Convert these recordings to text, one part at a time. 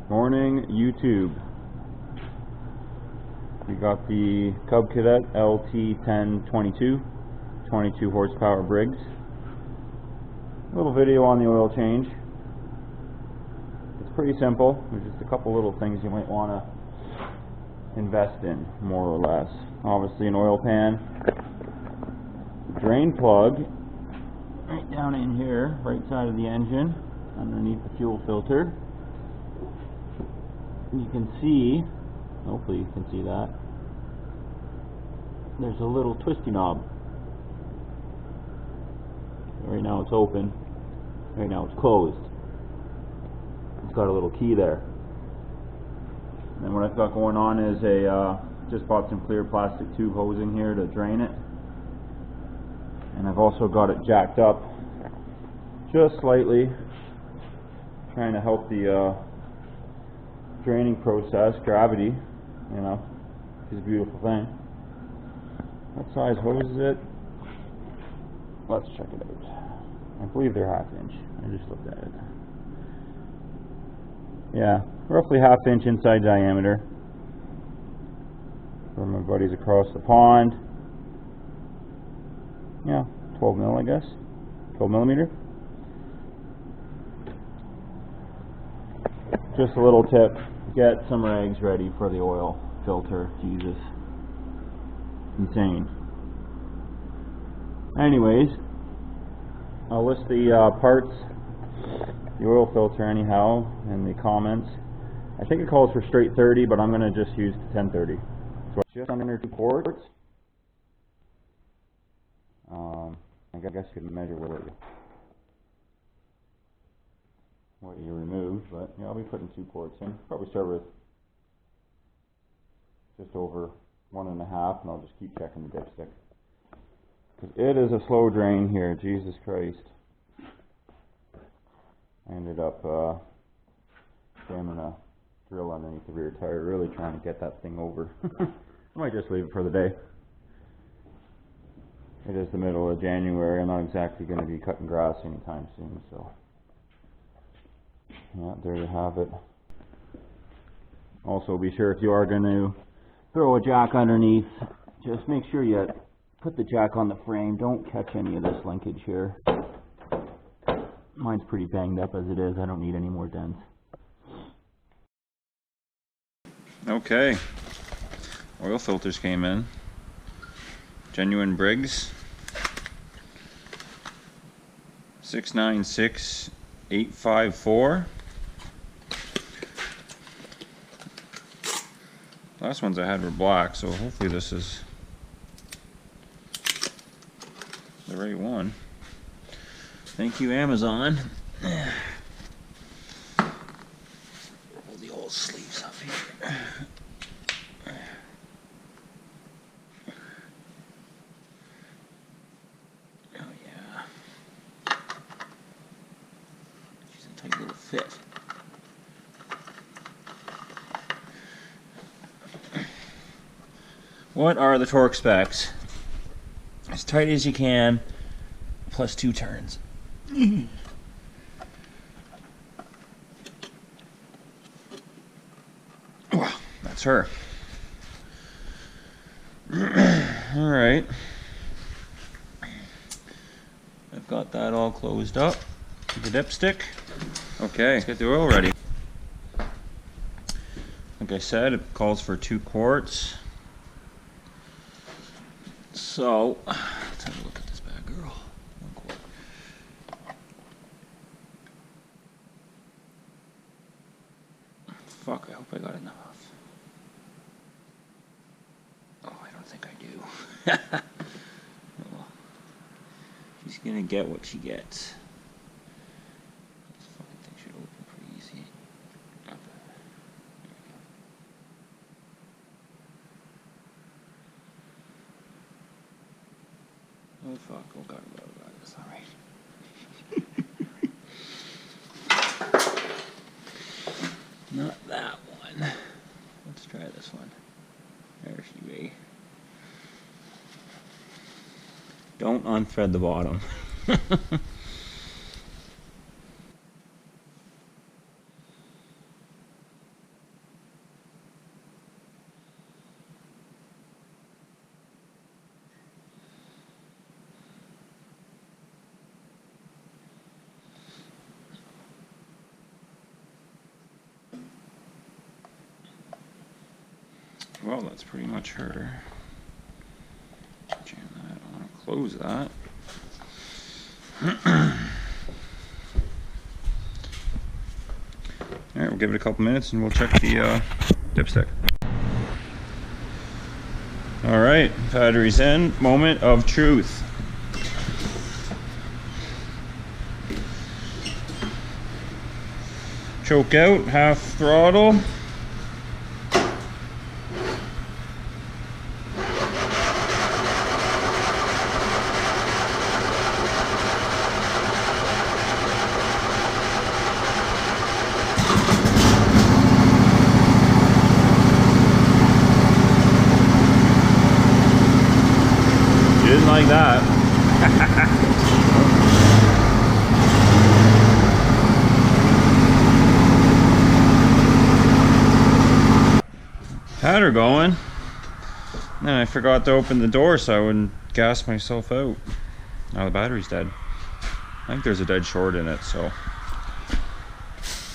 Morning, YouTube. We got the Cub Cadet LT1022, 22 horsepower Briggs. A little video on the oil change. It's pretty simple. There's just a couple little things you might want to invest in, more or less. Obviously an oil pan, drain plug right down in here, right side of the engine, underneath the fuel filter. You can see, hopefully you can see that, there's a little twisty knob. Right now it's open, right now it's closed. It's got a little key there. And what I've got going on is just bought some clear plastic tube hosing here to drain it. And I've also got it jacked up just slightly, trying to help the draining process. Gravity, you know, is a beautiful thing. What size hose is it? Let's check it out. I believe they're 1/2 inch. I just looked at it. Yeah, roughly 1/2 inch inside diameter. For my buddies across the pond. Yeah, 12 mil, I guess. 12 millimeter. Just a little tip. Get some rags ready for the oil filter. Jesus. Insane. Anyways, I'll list the parts, the oil filter anyhow, in the comments. I think it calls for straight 30, but I'm going to just use 1030. So just under 2 quarts. I guess you can measure what you removed, but yeah, I'll be putting 2 quarts in. Probably start with just over 1.5, and I'll just keep checking the dipstick. Because it is a slow drain here, Jesus Christ. I ended up jamming a drill underneath the rear tire, really trying to get that thing over. I might just leave it for the day. It is the middle of January. I'm not exactly going to be cutting grass anytime soon, so yeah, there you have it. Also, be sure if you are going to throw a jack underneath, just make sure you put the jack on the frame. Don't catch any of this linkage here. Mine's pretty banged up as it is. I don't need any more dents. Okay, oil filters came in. Genuine Briggs 696854. Last ones I had were black, so hopefully this is the right one. Thank you, Amazon. Roll the old sleeves up here. Oh yeah. She's a tight little fit. What are the torque specs? As tight as you can, plus 2 turns. Wow, that's her. Alright. I've got that all closed up. The dipstick. Okay, let's get the oil ready. Like I said, it calls for 2 quarts. So, let's have a look at this bad girl. 1 quart. Fuck, I hope I got enough. Oh, I don't think I do. Well, she's gonna get what she gets. This fucking thing should open pretty easy. Oh fuck, oh god, it's alright. Not that one. Let's try this one. There she be. Don't unthread the bottom. well, that's pretty much her. Jam that. I want to close that. Alright, we'll give it a couple minutes and we'll check the dipstick. Alright, battery's in. Moment of truth. Choke out, half throttle. Didn't like that. Had her going. Then I forgot to open the door so I wouldn't gas myself out. Now the battery's dead. I think there's a dead short in it, so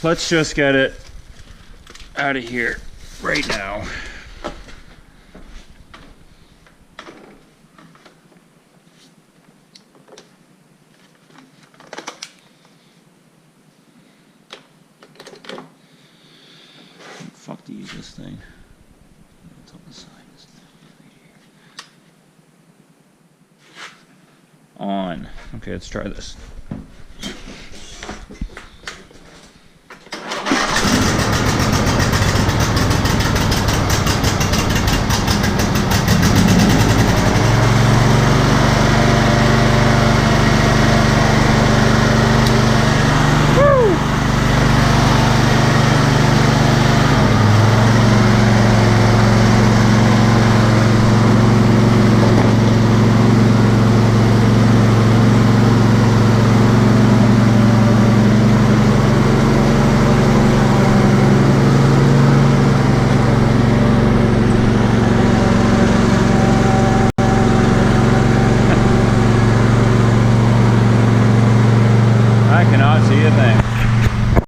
let's just get it out of here right now. Fuck to use this thing. It's on the side. Right here. On. Okay, let's try this.